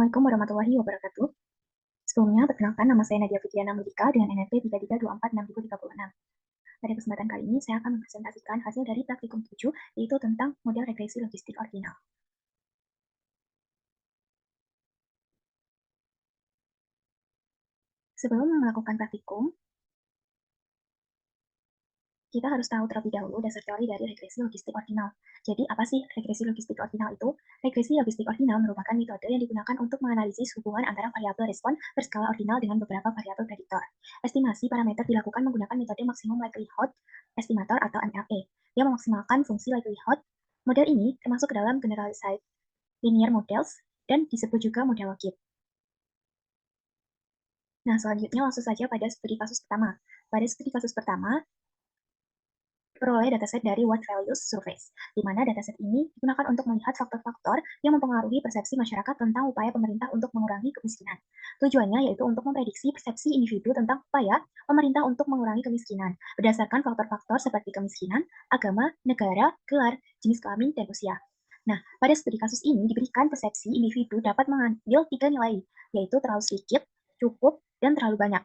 Assalamualaikum warahmatullahi wabarakatuh. Sebelumnya, perkenalkan nama saya Nadia Fitriana Mudika dengan NRP 33246036. Pada kesempatan kali ini, saya akan mempresentasikan hasil dari praktikum 7, yaitu tentang model regresi logistik ordinal. Sebelum melakukan praktikum, kita harus tahu terlebih dahulu dasar teori dari regresi logistik ordinal. Jadi, apa sih regresi logistik ordinal itu? Regresi logistik ordinal merupakan metode yang digunakan untuk menganalisis hubungan antara variabel respon berskala ordinal dengan beberapa variabel prediktor. Estimasi parameter dilakukan menggunakan metode maksimum likelihood estimator atau MLE, yang memaksimalkan fungsi likelihood. Model ini termasuk ke dalam generalized linear models dan disebut juga model logit. Nah, selanjutnya langsung saja pada studi kasus pertama. Pada studi kasus pertama, peroleh dataset dari World Values Surveys, di mana dataset ini digunakan untuk melihat faktor-faktor yang mempengaruhi persepsi masyarakat tentang upaya pemerintah untuk mengurangi kemiskinan. Tujuannya yaitu untuk memprediksi persepsi individu tentang upaya pemerintah untuk mengurangi kemiskinan, berdasarkan faktor-faktor seperti kemiskinan, agama, negara, gelar, jenis kelamin, dan usia. Nah, pada studi kasus ini diberikan persepsi individu dapat mengambil 3 nilai, yaitu terlalu sedikit, cukup, dan terlalu banyak.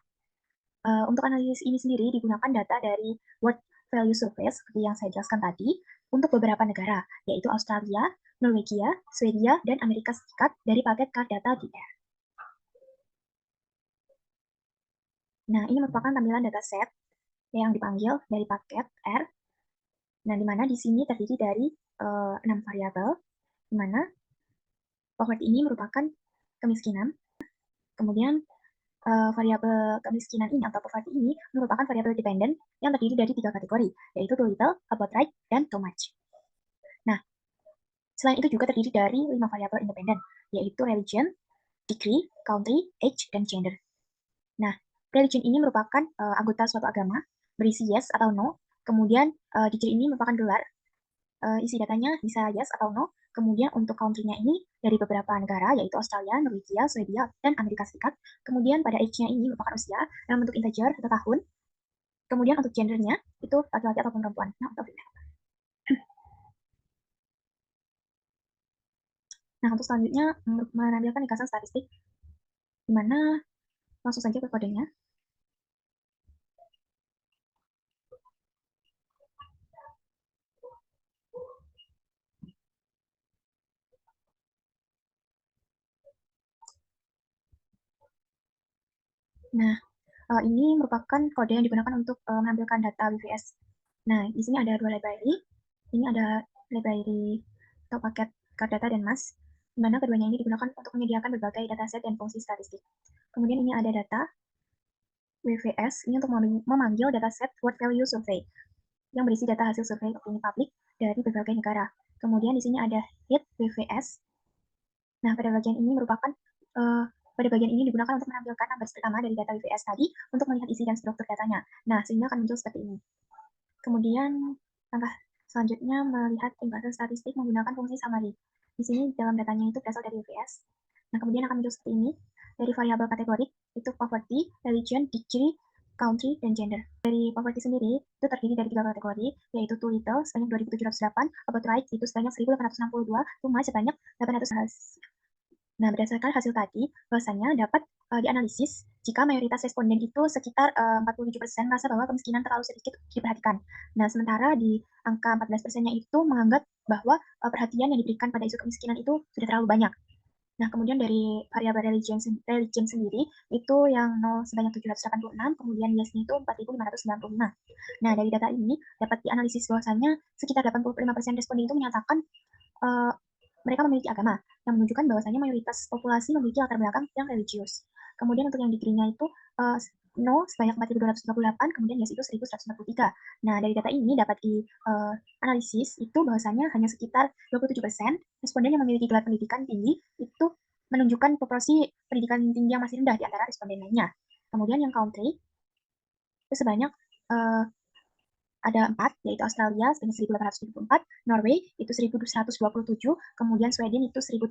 Untuk analisis ini sendiri digunakan data dari World Value Survey seperti yang saya jelaskan tadi untuk beberapa negara, yaitu Australia, Norwegia, Swedia, dan Amerika Serikat dari paket card data di R. Nah, ini merupakan tampilan dataset yang dipanggil dari paket R. Nah, di mana di sini terdiri dari 6 variabel, di mana poverty ini merupakan kemiskinan, kemudian variabel kemiskinan ini atau poverty ini merupakan variabel dependent yang terdiri dari 3 kategori, yaitu too little, about right, dan too much. Nah, selain itu juga terdiri dari 5 variabel independen, yaitu religion, degree, country, age, dan gender. Nah, religion ini merupakan anggota suatu agama, berisi yes atau no, kemudian degree ini merupakan gelar, isi datanya bisa yes atau no, kemudian untuk country-nya ini dari beberapa negara, yaitu Australia, Norwegia, Swedia, dan Amerika Serikat. Kemudian pada age-nya ini merupakan usia dalam bentuk integer 1 tahun. Kemudian untuk gendernya itu laki-laki ataupun perempuan. Nah, untuk selanjutnya menampilkan ringkasan statistik, di mana langsung saja ke kodenya. Nah, ini merupakan kode yang digunakan untuk menampilkan data WVS. Nah, di sini ada 2 library. Ini ada library atau paket card data dan mass, di mana keduanya ini digunakan untuk menyediakan berbagai dataset dan fungsi statistik. Kemudian ini ada data WVS, ini untuk memanggil dataset World Value Survey, yang berisi data hasil survei opini publik dari berbagai negara. Kemudian di sini ada hit WVS. Nah, pada bagian ini merupakan pada bagian ini digunakan untuk menampilkan numbers pertama dari data WVS tadi untuk melihat isi dan struktur datanya. Nah, sehingga akan muncul seperti ini. Kemudian, langkah selanjutnya melihat ringkasan statistik menggunakan fungsi summary. Di sini dalam datanya itu berasal dari WVS. Nah, kemudian akan muncul seperti ini. Dari variabel kategorik, itu poverty, religion, degree, country, dan gender. Dari poverty sendiri, itu terdiri dari 3 kategori, yaitu too little sebanyak 2.708, about right itu sebanyak 1.862, too much sebanyak 800. Nah, berdasarkan hasil tadi, bahwasanya dapat dianalisis jika mayoritas responden itu sekitar 47% merasa bahwa kemiskinan terlalu sedikit diperhatikan. Nah, sementara di angka 14%-nya itu menganggap bahwa perhatian yang diberikan pada isu kemiskinan itu sudah terlalu banyak. Nah, kemudian dari variabel religion sendiri, itu yang 0 sebanyak 786, kemudian yes-nya itu 4.595. Nah, dari data ini dapat dianalisis bahwasanya sekitar 85% responden itu menyatakan mereka memiliki agama, yang menunjukkan bahwasanya mayoritas populasi memiliki latar belakang yang religius. Kemudian untuk yang degree-nya itu no sebanyak 4.238, kemudian yes itu 1.143. Nah, dari data ini dapat dianalisis itu bahwasanya hanya sekitar 27% responden yang memiliki gelar pendidikan tinggi itu menunjukkan proporsi pendidikan tinggi yang masih rendah di antara responden lainnya. Kemudian yang country itu sebanyak ada 4, yaitu Australia sebanyak 1.874, Norway itu 1.127, kemudian Sweden itu 1.003,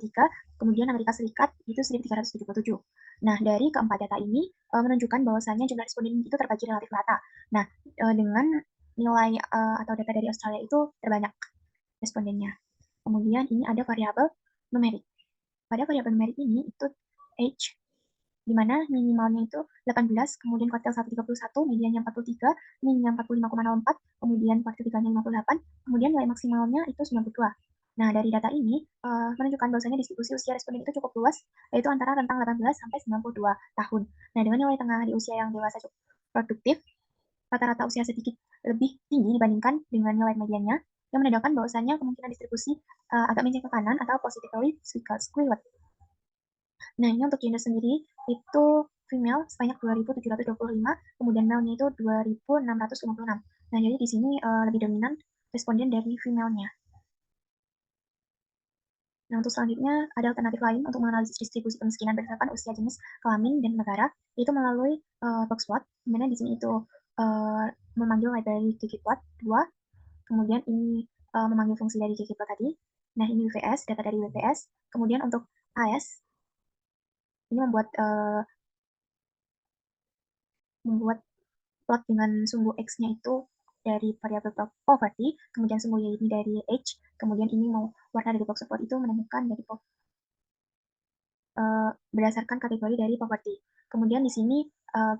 kemudian Amerika Serikat itu 1.377. Nah, dari keempat data ini menunjukkan bahwasanya jumlah responden itu terbagi relatif rata. Nah, dengan nilai atau data dari Australia itu terbanyak respondennya. Kemudian ini ada variabel numerik. pada variabel numerik ini itu age, di mana minimalnya itu 18, kemudian kuartil 1 31, mediannya 43, minnya 45,04, kemudian kuartil 3-nya 58, kemudian nilai maksimalnya itu 92. Nah, dari data ini menunjukkan bahwasanya distribusi usia responden itu cukup luas, yaitu antara rentang 18 sampai 92 tahun. Nah, dengan nilai tengah di usia yang dewasa cukup produktif, rata-rata usia sedikit lebih tinggi dibandingkan dengan nilai mediannya, yang menandakan bahwasanya kemungkinan distribusi agak menceng ke kanan atau positively skewed. Nah, ini untuk gender sendiri itu female sebanyak 2.725, kemudian male-nya itu 2.656. Nah, jadi di sini lebih dominan responden dari female-nya. Nah, untuk selanjutnya ada alternatif lain untuk menganalisis distribusi kemiskinan berdasarkan usia, jenis kelamin, dan negara, yaitu melalui box plot, dimana di sini itu memanggil library ggplot 2, kemudian ini memanggil fungsi dari ggplot tadi. Nah, ini WVS, data dari WVS. Kemudian untuk AS, ini membuat plot dengan sumbu X-nya itu dari variabel poverty, kemudian sumbu Y ini dari age, kemudian ini mau warna dari box plot itu menentukan dari berdasarkan kategori dari poverty. Kemudian di sini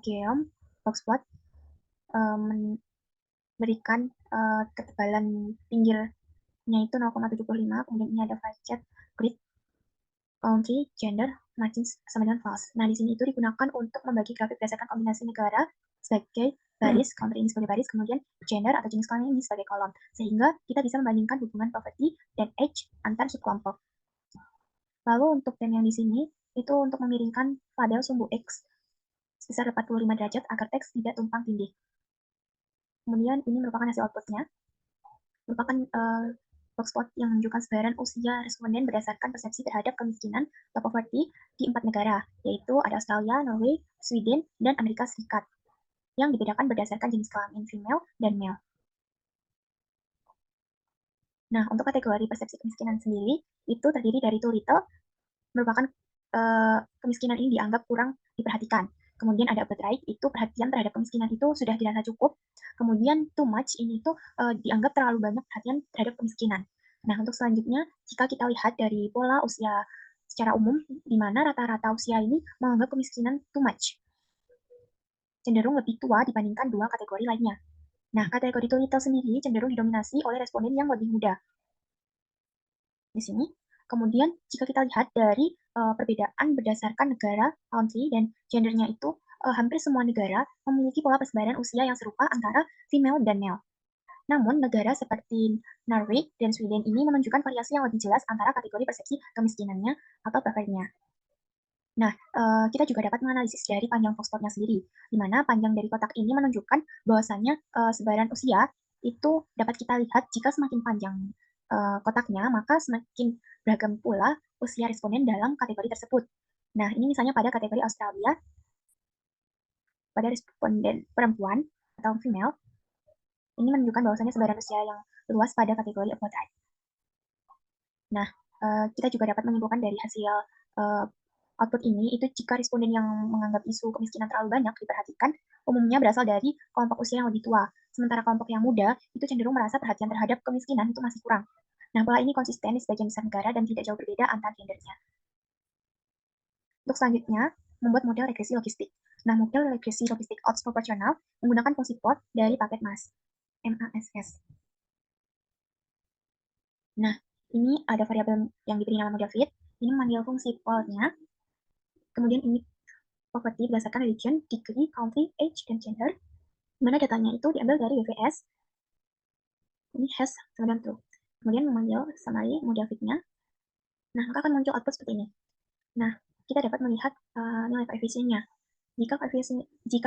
Geom box plot memberikan ketebalan pinggirnya itu 0,75, kemudian ini ada 5 chat grid, country, gender, margins sama dengan false. Nah, di sini itu digunakan untuk membagi grafik berdasarkan kombinasi negara sebagai baris, country ini sebagai baris, kemudian gender atau jenis kelamin ini sebagai kolom. Sehingga kita bisa membandingkan hubungan poverty dan age antar subkelompok. Lalu untuk tem yang di sini, itu untuk memiringkan label sumbu X sebesar 45 derajat agar teks tidak tumpang tindih. Kemudian ini merupakan hasil outputnya, merupakan boxplot yang menunjukkan sebaran usia responden berdasarkan persepsi terhadap kemiskinan atau poverty di 4 negara, yaitu ada Australia, Norway, Sweden, dan Amerika Serikat, yang dibedakan berdasarkan jenis kelamin female dan male. Nah, untuk kategori persepsi kemiskinan sendiri, itu terdiri dari too little, merupakan kemiskinan ini dianggap kurang diperhatikan. Kemudian ada right, itu perhatian terhadap kemiskinan itu sudah dirasa cukup. Kemudian too much, ini tuh dianggap terlalu banyak perhatian terhadap kemiskinan. Nah, untuk selanjutnya, jika kita lihat dari pola usia secara umum, di mana rata-rata usia ini menganggap kemiskinan too much, cenderung lebih tua dibandingkan dua kategori lainnya. Nah, kategori too little sendiri cenderung didominasi oleh responden yang lebih muda. Di sini, kemudian jika kita lihat dari perbedaan berdasarkan negara, country, dan gendernya itu, hampir semua negara memiliki pola persebaran usia yang serupa antara female dan male. Namun, negara seperti Norway dan Sweden ini menunjukkan variasi yang lebih jelas antara kategori persepsi kemiskinannya atau poverty-nya. Nah, kita juga dapat menganalisis dari panjang foxtrotnya sendiri, di mana panjang dari kotak ini menunjukkan bahwasannya sebaran usia itu dapat kita lihat jika semakin panjang kotaknya, maka semakin beragam pula usia responden dalam kategori tersebut. Nah, ini misalnya pada kategori Australia, pada responden perempuan atau female, ini menunjukkan bahwasannya sebaran usia yang luas pada kategori apartheid. Nah, kita juga dapat menyimpulkan dari hasil output ini, itu jika responden yang menganggap isu kemiskinan terlalu banyak diperhatikan, umumnya berasal dari kelompok usia yang lebih tua. Sementara kelompok yang muda itu cenderung merasa perhatian terhadap kemiskinan itu masih kurang. Nah, pola ini konsisten di sebagian besar negara dan tidak jauh berbeda antar gendernya. Untuk selanjutnya, membuat model regresi logistik. Nah, model regresi logistik odds proporsional menggunakan fungsi plot dari paket MASS. Nah, ini ada variabel yang diberi nama model fit. Ini memanggil fungsi plotnya. Kemudian ini poverty berdasarkan region, degree, country, age, dan gender. Dimana datanya itu diambil dari WVS. Ini has, kemudian true. Kemudian memanggil summary model fit-nya. Nah, maka akan muncul output seperti ini. Nah, kita dapat melihat nilai koefisiennya. Jika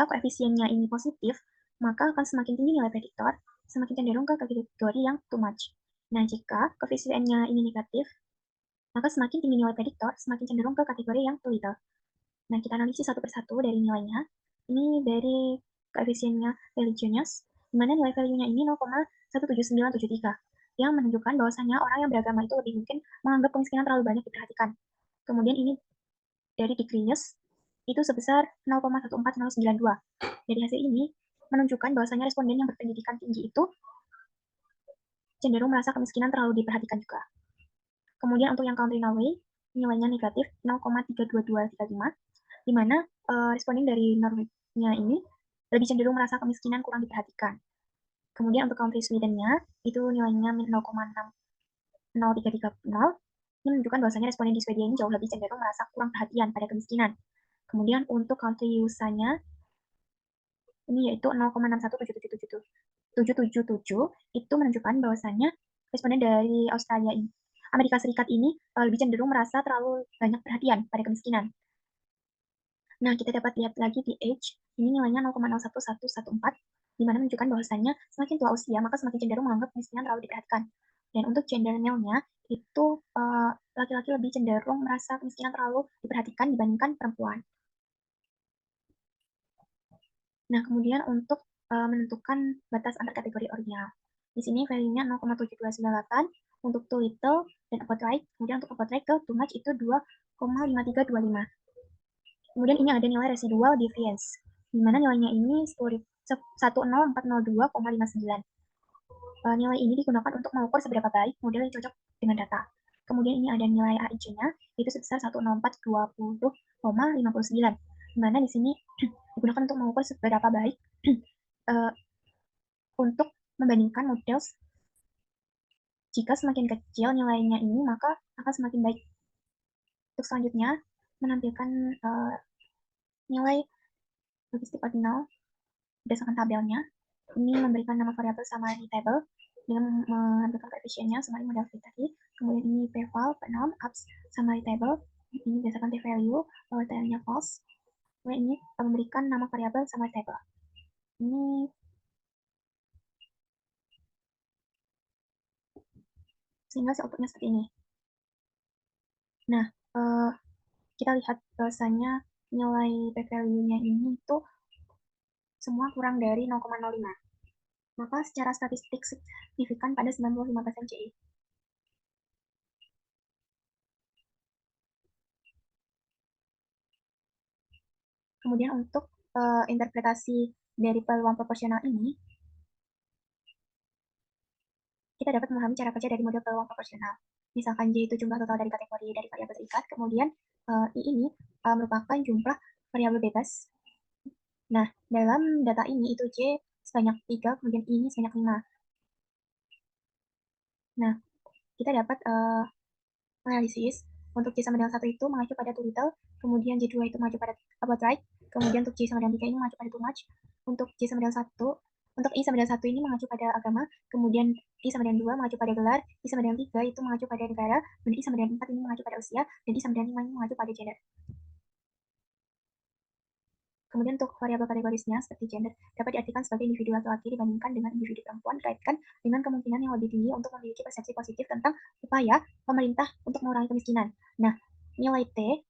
koefisiennya ini positif, maka akan semakin tinggi nilai prediktor, semakin cenderung ke kategori yang too much. Nah, jika koefisiennya ini negatif, maka semakin tinggi nilai prediktor, semakin cenderung ke kategori yang too little. Nah, kita analisis satu persatu dari nilainya. Ini dari koefisiennya religionius, di mana nilai value-nya ini 0,17973, yang menunjukkan bahwasanya orang yang beragama itu lebih mungkin menganggap kemiskinan terlalu banyak diperhatikan. Kemudian ini dari degrees, itu sebesar 0,14092. Dari hasil ini, menunjukkan bahwasanya responden yang berpendidikan tinggi itu cenderung merasa kemiskinan terlalu diperhatikan juga. Kemudian untuk yang country Norway, nilainya negatif 0,32235, di mana responden dari Norwegia ini lebih cenderung merasa kemiskinan kurang diperhatikan. Kemudian untuk country Sweden-nya itu nilainya 0,60330. Ini menunjukkan bahwasanya responden di Swedia ini jauh lebih cenderung merasa kurang perhatian pada kemiskinan. Kemudian untuk country USA-nya ini yaitu 0,61777 itu menunjukkan bahwasanya responden dari Australia ini, Amerika Serikat ini lebih cenderung merasa terlalu banyak perhatian pada kemiskinan. Nah, kita dapat lihat lagi di age, ini nilainya 0,01114, di mana menunjukkan bahwasanya semakin tua usia, maka semakin cenderung menganggap kemiskinan terlalu diperhatikan. Dan untuk gender male-nya, itu laki-laki lebih cenderung merasa kemiskinan terlalu diperhatikan dibandingkan perempuan. Nah, kemudian untuk menentukan batas antar kategori ordinal. Di sini value-nya 0,7298 untuk too little dan about right. Kemudian untuk about right ke too much itu 2,5325. Kemudian ini ada nilai residual deviance, di mana nilainya ini 10402,59. Nilai ini digunakan untuk mengukur seberapa baik model yang cocok dengan data. Kemudian ini ada nilai AIC-nya, itu sebesar 10420,59, di mana di sini digunakan untuk mengukur seberapa baik untuk membandingkan model. Jika semakin kecil nilainya ini, maka akan semakin baik. Untuk selanjutnya, menampilkan nilai logistik ordinal berdasarkan tabelnya. Ini memberikan nama variabel summary table dengan menampilkan koefisiennya summary model fit tadi. Kemudian ini p-val, p-norm, ups, summary table. Ini berdasarkan t-value, tailnya false. Kemudian ini memberikan nama variabel summary table. Ini sehingga outputnya seperti ini. Nah, kita lihat bahwasanya nilai p-value-nya ini itu semua kurang dari 0,05. Maka secara statistik signifikan pada 95% CI. Kemudian untuk interpretasi dari peluang proporsional ini, kita dapat memahami cara kerja dari model peluang proporsional. Misalkan J itu jumlah total dari kategori dari variabel terikat, kemudian I ini merupakan jumlah variabel bebas. Nah, dalam data ini itu J sebanyak 3, kemudian I ini sebanyak 5. Nah, kita dapat analisis untuk J sama dengan 1 itu mengacu pada too little, kemudian J2 itu mengacu pada about right, kemudian untuk J sama dengan 3 ini mengacu pada too much, untuk J sama dengan 1, untuk I sama dengan 1 ini mengacu pada agama, kemudian I sama dengan 2 mengacu pada gelar, I sama dengan 3 itu mengacu pada negara, dan I sama dengan 4 ini mengacu pada usia, dan I sama dengan 5 ini mengacu pada gender. Kemudian untuk variabel kategorisnya seperti gender dapat diartikan sebagai individu laki-laki dibandingkan dengan individu perempuan, dikaitkan dengan kemungkinan yang lebih tinggi untuk memiliki persepsi positif tentang upaya pemerintah untuk mengurangi kemiskinan. Nah, nilai T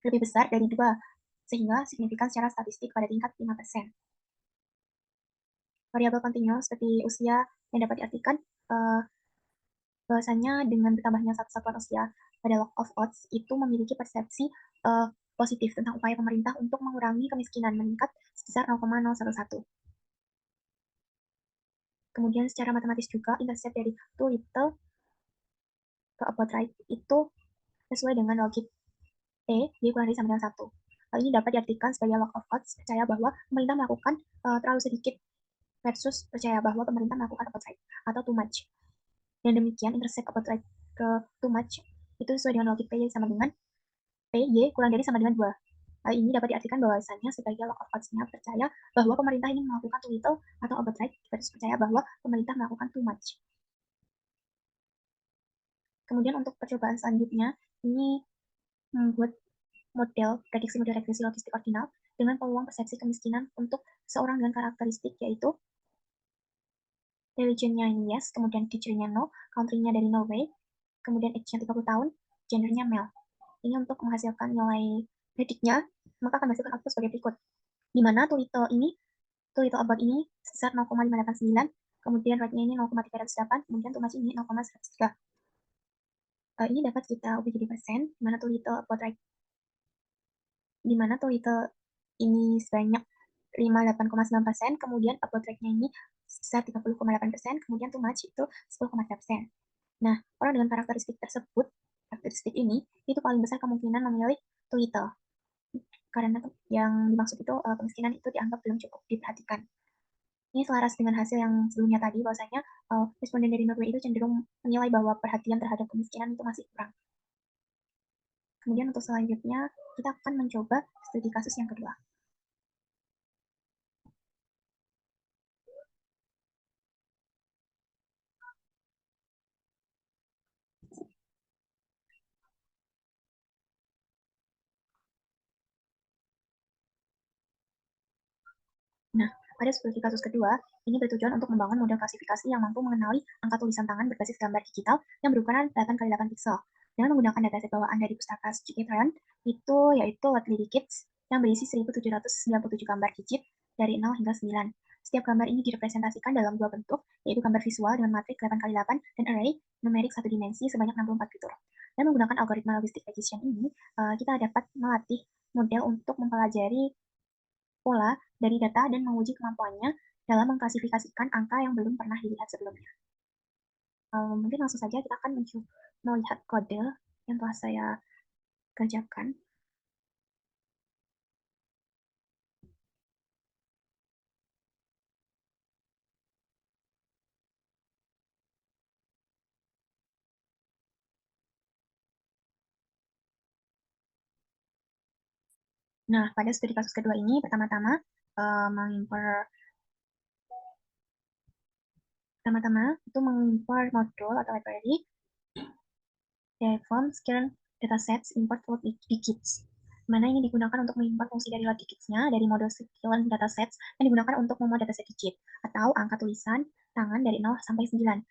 lebih besar dari 2, sehingga signifikan secara statistik pada tingkat 5%. Variabel kontinu seperti usia yang dapat diartikan bahwasanya dengan bertambahnya satu satuan usia pada log of odds itu memiliki persepsi positif tentang upaya pemerintah untuk mengurangi kemiskinan meningkat sebesar 0,011. Kemudian secara matematis juga intercept dari too little ke about right itu sesuai dengan logik T kurang dari sama dengan 1. Hal ini dapat diartikan sebagai log of odds, percaya bahwa pemerintah melakukan terlalu sedikit versus percaya bahwa pemerintah melakukan about right atau too much. Dan demikian intercept about right ke too much itu sesuai dengan logik PY sama dengan PY kurang dari sama dengan 2. Hal ini dapat diartikan bahwasannya sebagai log of odds-nya percaya bahwa pemerintah ini melakukan too little atau about right versus percaya bahwa pemerintah melakukan too much. Kemudian untuk percobaan selanjutnya, ini membuat model model regresi logistik ordinal dengan peluang persepsi kemiskinan untuk seorang dengan karakteristik yaitu religionnya ini yes, kemudian teacher-nya no, country-nya dari Norway, kemudian age-nya 30 tahun, gender-nya male. Ini untuk menghasilkan nilai prediknya, maka akan menghasilkan output sebagai berikut. Di mana too little about ini sebesar 0,589, kemudian right-nya ini 0,308, kemudian too much ini 0,103. Ini dapat kita ubah jadi persen, di mana too little about right, di mana too little ini sebanyak 58,9%, kemudian about right-nya ini sebesar 30,8%, kemudian too much itu 10,3%. Nah, orang dengan karakteristik tersebut karakteristik ini, itu paling besar kemungkinan memilih too little. Karena yang dimaksud itu kemiskinan itu dianggap belum cukup diperhatikan. Ini selaras dengan hasil yang sebelumnya tadi, bahwasanya responden dari Norway itu cenderung menilai bahwa perhatian terhadap kemiskinan itu masih kurang. Kemudian untuk selanjutnya, kita akan mencoba studi kasus yang kedua. Nah, pada studi kasus kedua, ini bertujuan untuk membangun model klasifikasi yang mampu mengenali angka tulisan tangan berbasis gambar digital yang berukuran 8x8 pixel. Dengan menggunakan dataset bawaan dari pustaka Skitran, itu yaitu Watley Digits yang berisi 1797 gambar digit dari 0 hingga 9. Setiap gambar ini direpresentasikan dalam dua bentuk, yaitu gambar visual dengan matrik 8x8 dan array numerik satu dimensi sebanyak 64 fitur. Dan menggunakan algoritma logistic regression ini, kita dapat melatih model untuk mempelajari pola dari data dan menguji kemampuannya dalam mengklasifikasikan angka yang belum pernah dilihat sebelumnya. Mungkin langsung saja kita akan melihat kode yang telah saya kerjakan. Nah, pada studi kasus kedua ini, pertama-tama itu mengimpor modul atau library from scale datasets import float digits, mana ini digunakan untuk mengimpor fungsi dari load digits-nya dari modul skilled datasets yang digunakan untuk memuat dataset digit atau angka tulisan tangan dari 0 sampai 9.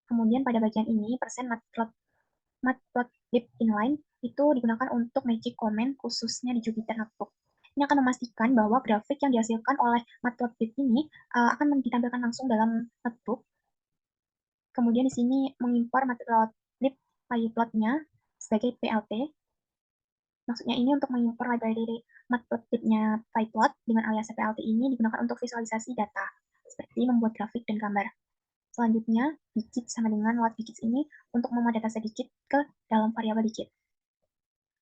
Kemudian pada bagian ini, persen matplotlib inline itu digunakan untuk magic comment khususnya di Jupyter Notebook. Ini akan memastikan bahwa grafik yang dihasilkan oleh matplotlib ini akan ditampilkan langsung dalam notebook. Kemudian di sini mengimpor matplotlib pyplot-nya sebagai PLT. Maksudnya ini untuk mengimpor library matplotlib-nya pyplot dengan alias PLT ini digunakan untuk visualisasi data, seperti membuat grafik dan gambar. Selanjutnya, digit sama dengan load digits ini untuk memuat dataset digit ke dalam variabel digit.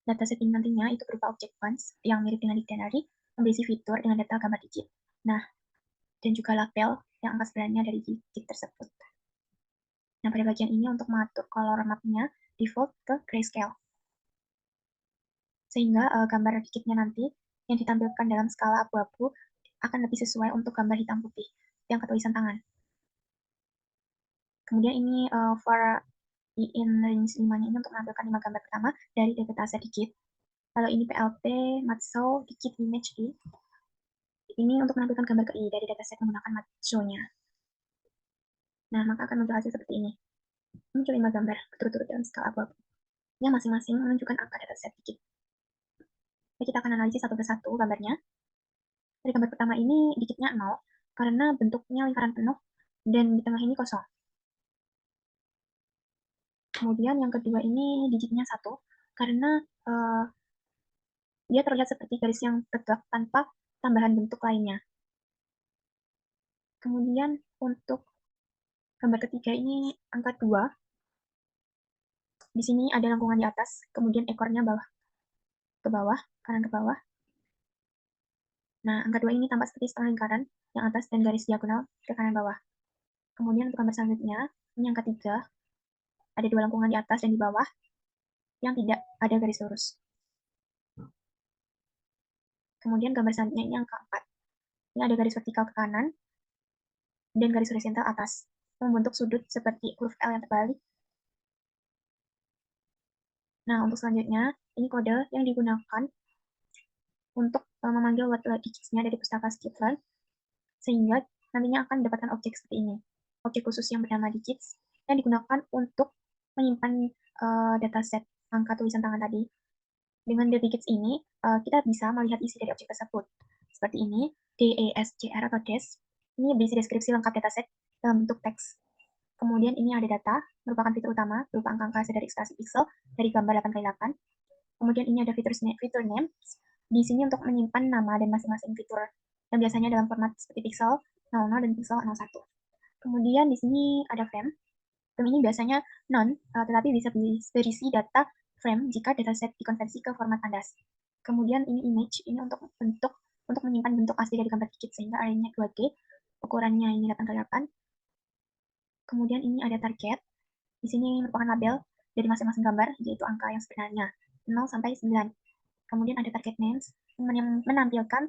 Dataset ini nantinya itu berupa objek bunch yang mirip dengan dictionary, berisi fitur dengan data gambar digit. Nah, dan juga label yang angka sebenarnya dari digit tersebut. Nah, pada bagian ini untuk mengatur color map-nya default ke grayscale. Sehingga gambar digitnya nanti yang ditampilkan dalam skala abu-abu akan lebih sesuai untuk gambar hitam putih yang ketulisan tangan. Kemudian ini for in range 5-nya ini untuk menampilkan 5 gambar pertama dari dataset digit. Kalau ini PLT, Matso, digit image I. Ini untuk menampilkan gambar ke I dari dataset menggunakan Matso-nya. Nah, maka akan muncul hasil seperti ini. Muncul 5 gambar berturut-turut dalam skala abu-abu. Yang masing-masing menunjukkan angka dataset digit. Jadi kita akan analisis satu persatu gambarnya. Dari gambar pertama ini digitnya 0, karena bentuknya lingkaran penuh, dan di tengah ini kosong. Kemudian yang kedua ini digitnya 1, karena dia terlihat seperti garis yang tegak tanpa tambahan bentuk lainnya. Kemudian untuk gambar ketiga ini angka 2. Di sini ada lengkungan di atas, kemudian ekornya ke bawah, kanan ke bawah. Nah, angka 2 ini tampak seperti setengah lingkaran yang atas dan garis diagonal ke kanan bawah. Kemudian untuk gambar selanjutnya, ini angka 3. Ada 2 lengkungan di atas dan di bawah yang tidak ada garis lurus. Kemudian gambar selanjutnya ini angka 4. Ini ada garis vertikal ke kanan dan garis horizontal atas, membentuk sudut seperti huruf L yang terbalik. Nah, untuk selanjutnya, ini kode yang digunakan untuk memanggil word digits-nya dari pustaka Skitlearn, sehingga nantinya akan mendapatkan objek seperti ini. Objek khusus yang bernama digits, yang digunakan untuk menyimpan dataset angka tulisan tangan tadi. Dengan the digits ini, kita bisa melihat isi dari objek tersebut. Seperti ini, DESCR atau DES. Ini berisi deskripsi lengkap dataset dalam bentuk teks. Kemudian ini ada data, merupakan fitur utama, berupa angka-angka dari ekstrasi pixel dari gambar 8x8. Kemudian ini ada fitur name, di sini untuk menyimpan nama dan masing-masing fitur yang biasanya dalam format seperti pixel 00 dan pixel 01. Kemudian di sini ada frame, Frame ini biasanya non, tetapi bisa berisi data frame jika dataset dikonversi ke format kandas. Kemudian ini image, ini untuk menyimpan bentuk asli dari gambar digit, sehingga arraynya 2D, ukurannya ini 8x8. Kemudian ini ada target, di sini merupakan label dari masing-masing gambar, yaitu angka yang sebenarnya, 0 sampai 9. Kemudian ada target names, yang menampilkan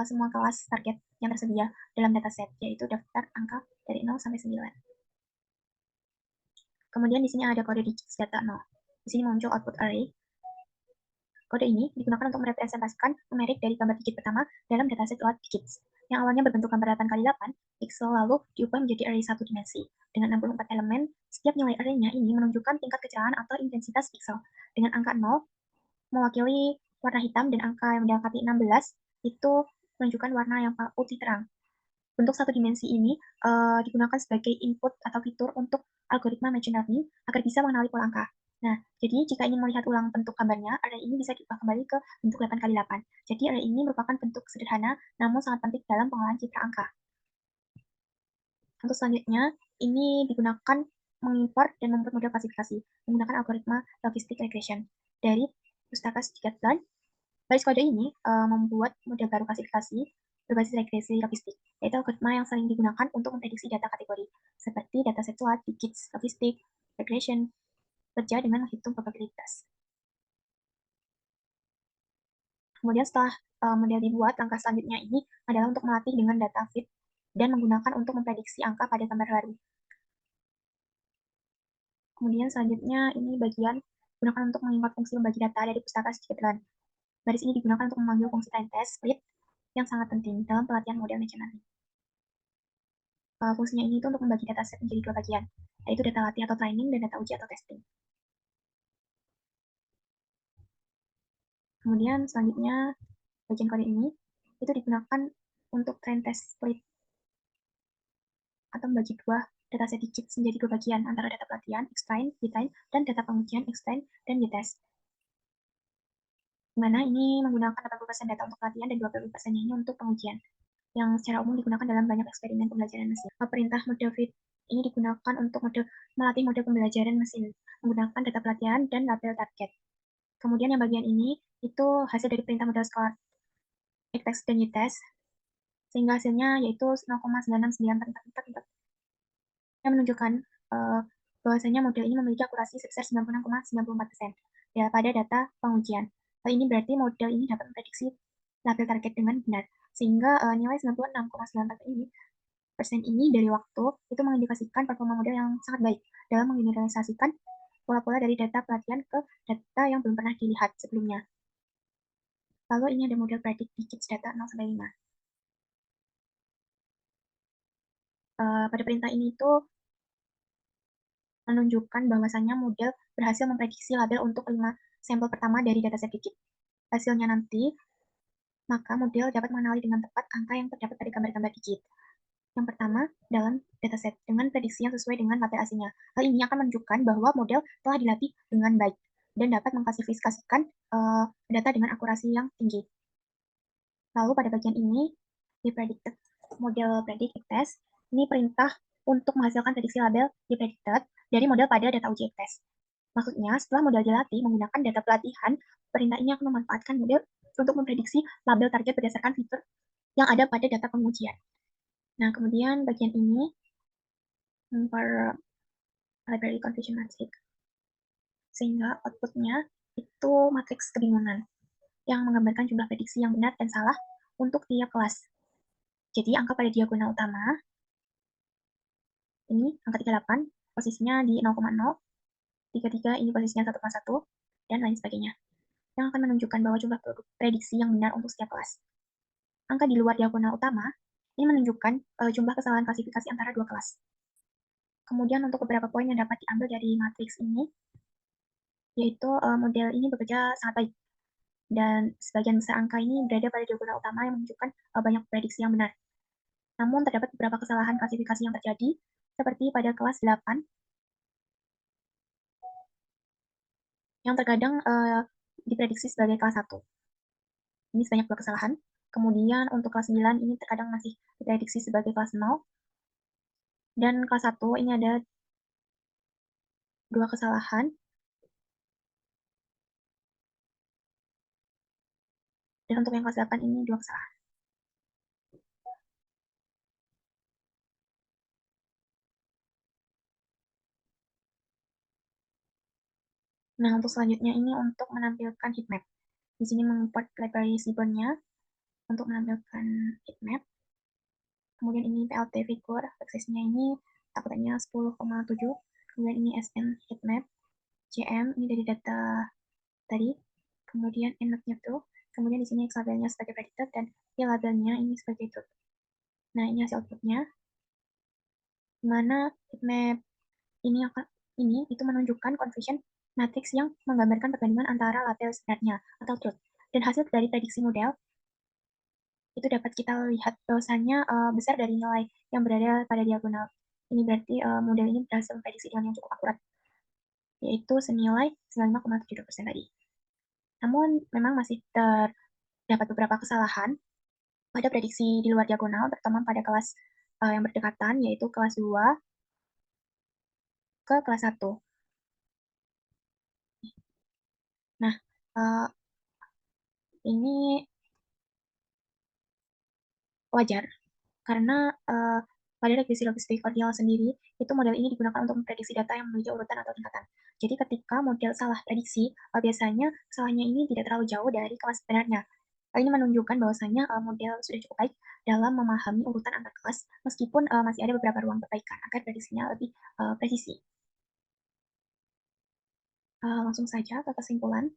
semua kelas target yang tersedia dalam dataset, yaitu daftar angka dari 0 sampai 9. Kemudian di sini ada kode digit data 0. Di sini muncul output array. Kode ini digunakan untuk merepresentasikan numerik dari gambar digit pertama dalam dataset lot digits, yang awalnya berbentuk gambar 8x8 pixel lalu diubah menjadi array 1 dimensi. Dengan 64 elemen, setiap nilai array-nya ini menunjukkan tingkat kecerahan atau intensitas pixel. Dengan angka 0 mewakili warna hitam dan angka yang mendekati 16 itu menunjukkan warna yang putih terang. Bentuk satu dimensi ini digunakan sebagai input atau fitur untuk algoritma machine learning agar bisa mengenali pola angka. Nah, jadi jika ingin melihat ulang bentuk gambarnya, array ini bisa diubah kembali ke bentuk 8x8. Jadi array ini merupakan bentuk sederhana, namun sangat penting dalam pengolahan citra angka. Untuk selanjutnya, ini digunakan mengimport dan membuat model klasifikasi menggunakan algoritma logistic regression dari pustaka scikit-learn. Baris kode ini membuat model baru klasifikasi berbasis regresi logistik, yaitu algoritma yang sering digunakan untuk memprediksi data kategori, seperti dataset SWOT, digits, logistik, regression, kerja dengan menghitung probabilitas. Kemudian setelah model dibuat, langkah selanjutnya ini adalah untuk melatih dengan data fit dan menggunakan untuk memprediksi angka pada gambar baru. Kemudian selanjutnya ini bagian digunakan untuk mengimport fungsi membagi data dari pustaka scikit-learn. Baris ini digunakan untuk memanggil fungsi time test split yang sangat penting dalam pelatihan model machine learning. Fungsinya ini itu untuk membagi dataset menjadi dua bagian, yaitu data latih atau training dan data uji atau testing. Kemudian selanjutnya bagian kode ini itu digunakan untuk train test split atau membagi dua dataset digit menjadi dua bagian antara data pelatihan extrain, detain, dan data pengujian extrain dan detest. Dimana ini menggunakan 80% data untuk pelatihan dan 20% ini untuk pengujian, yang secara umum digunakan dalam banyak eksperimen pembelajaran mesin. Perintah model fit ini digunakan untuk melatih model pembelajaran mesin menggunakan data pelatihan dan label target. Kemudian yang bagian ini itu hasil dari perintah model score extest dan utest, sehingga hasilnya yaitu 0,96944 yang menunjukkan bahwasanya model ini memiliki akurasi sebesar 96,94% ya pada data pengujian. Hal ini berarti model ini dapat memprediksi label target dengan benar, sehingga nilai 96,94 ini dari waktu itu mengindikasikan performa model yang sangat baik dalam menggeneralisasikan pola-pola dari data pelatihan ke data yang belum pernah dilihat sebelumnya. Lalu ini ada model predict digits data 0 sampai 5. Pada perintah ini itu menunjukkan bahwasannya model berhasil memprediksi label untuk 5 sampel pertama dari dataset digit. Hasilnya nanti, maka model dapat mengenali dengan tepat angka yang terdapat pada gambar-gambar digit. Yang pertama, dalam dataset dengan prediksi yang sesuai dengan label aslinya. Hal ini akan menunjukkan bahwa model telah dilatih dengan baik dan dapat mengklasifikasikan data dengan akurasi yang tinggi. Lalu pada bagian ini, di predicted model predict test, ini perintah untuk menghasilkan prediksi label di predicted dari model pada data uji test. Maksudnya, setelah model dilatih menggunakan data pelatihan, perintah ini akan memanfaatkan model untuk memprediksi label target berdasarkan fitur yang ada pada data pengujian. Nah, kemudian bagian ini per library confusion matrix, sehingga outputnya itu matriks kebingungan yang menggambarkan jumlah prediksi yang benar dan salah untuk tiap kelas. Jadi angka pada diagonal utama ini angka 38 posisinya di 0,0, 33 ini posisinya 1,1 dan lain sebagainya, yang akan menunjukkan bahwa jumlah prediksi yang benar untuk setiap kelas. Angka di luar diagonal utama ini menunjukkan jumlah kesalahan klasifikasi antara dua kelas. Kemudian untuk beberapa poin yang dapat diambil dari matriks ini, yaitu model ini bekerja sangat baik dan sebagian besar angka ini berada pada diagonal utama yang menunjukkan banyak prediksi yang benar. Namun terdapat beberapa kesalahan klasifikasi yang terjadi, seperti pada kelas 8 yang terkadang diprediksi sebagai kelas 1. Ini sebanyak 2 kesalahan. Kemudian untuk kelas 9 ini terkadang masih diprediksi sebagai kelas 0. Dan kelas 1 ini ada 2 kesalahan, dan untuk yang kelas 8 ini 2 kesalahan. Nah, untuk selanjutnya ini untuk menampilkan heatmap. Di sini mengimport library Seaborn-nya untuk menampilkan heatmap. Kemudian ini PLT figure, aksesnya ini takutnya 10,7. Kemudian ini SM heatmap, JM ini dari data tadi. Kemudian inputnya tuh. Kemudian di sini X labelnya sebagai predicted dan Y labelnya ini sebagai truth. Nah, ini hasil outputnya. Mana heatmap ini itu menunjukkan conversion matrix yang menggambarkan perbandingan antara label sebenarnya atau truth. Dan hasil dari prediksi model itu dapat kita lihat bahwasannya besar dari nilai yang berada pada diagonal. Ini berarti model ini berhasil memprediksi dengan yang cukup akurat, yaitu senilai 95,72% tadi. Namun memang masih terdapat beberapa kesalahan pada prediksi di luar diagonal, terutama pada kelas yang berdekatan, yaitu kelas 2 ke kelas 1. Nah, ini wajar karena pada regresi logistik ordinal sendiri, itu model ini digunakan untuk memprediksi data yang memiliki urutan atau tingkatan. Jadi ketika model salah prediksi, biasanya kesalahannya ini tidak terlalu jauh dari kelas sebenarnya. Hal ini menunjukkan bahwasanya model sudah cukup baik dalam memahami urutan antar kelas, meskipun masih ada beberapa ruang perbaikan agar prediksinya lebih presisi. Langsung saja ke kesimpulan.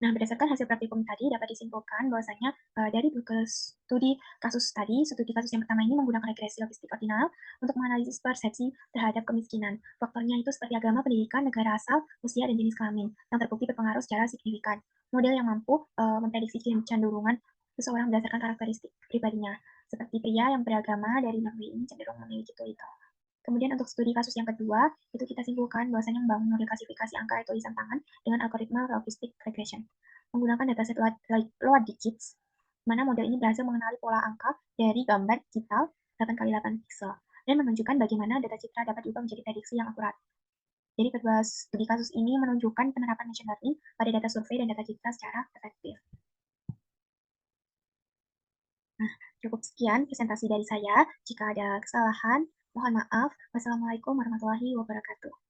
Nah, berdasarkan hasil praktikum tadi dapat disimpulkan bahwasanya dari studi kasus yang pertama ini menggunakan regresi logistik ordinal untuk menganalisis persepsi terhadap kemiskinan. Faktornya itu seperti agama, pendidikan, negara asal, usia, dan jenis kelamin yang terbukti berpengaruh secara signifikan. Model yang mampu memprediksi kecenderungan seseorang berdasarkan karakteristik pribadinya, seperti pria yang beragama dari negeri ini cenderung memiliki tulisan. Kemudian untuk studi kasus yang kedua, itu kita simpulkan bahwasanya membangun model klasifikasi angka atau tulisan tangan dengan algoritma logistic regression. Menggunakan dataset load digits, mana model ini berhasil mengenali pola angka dari gambar digital 8 kali 8 pixel dan menunjukkan bagaimana data citra dapat diubah menjadi prediksi yang akurat. Jadi kedua studi kasus ini menunjukkan penerapan machine learning pada data survei dan data citra secara efektif. Nah, cukup sekian presentasi dari saya. Jika ada kesalahan, mohon maaf. Wassalamualaikum warahmatullahi wabarakatuh.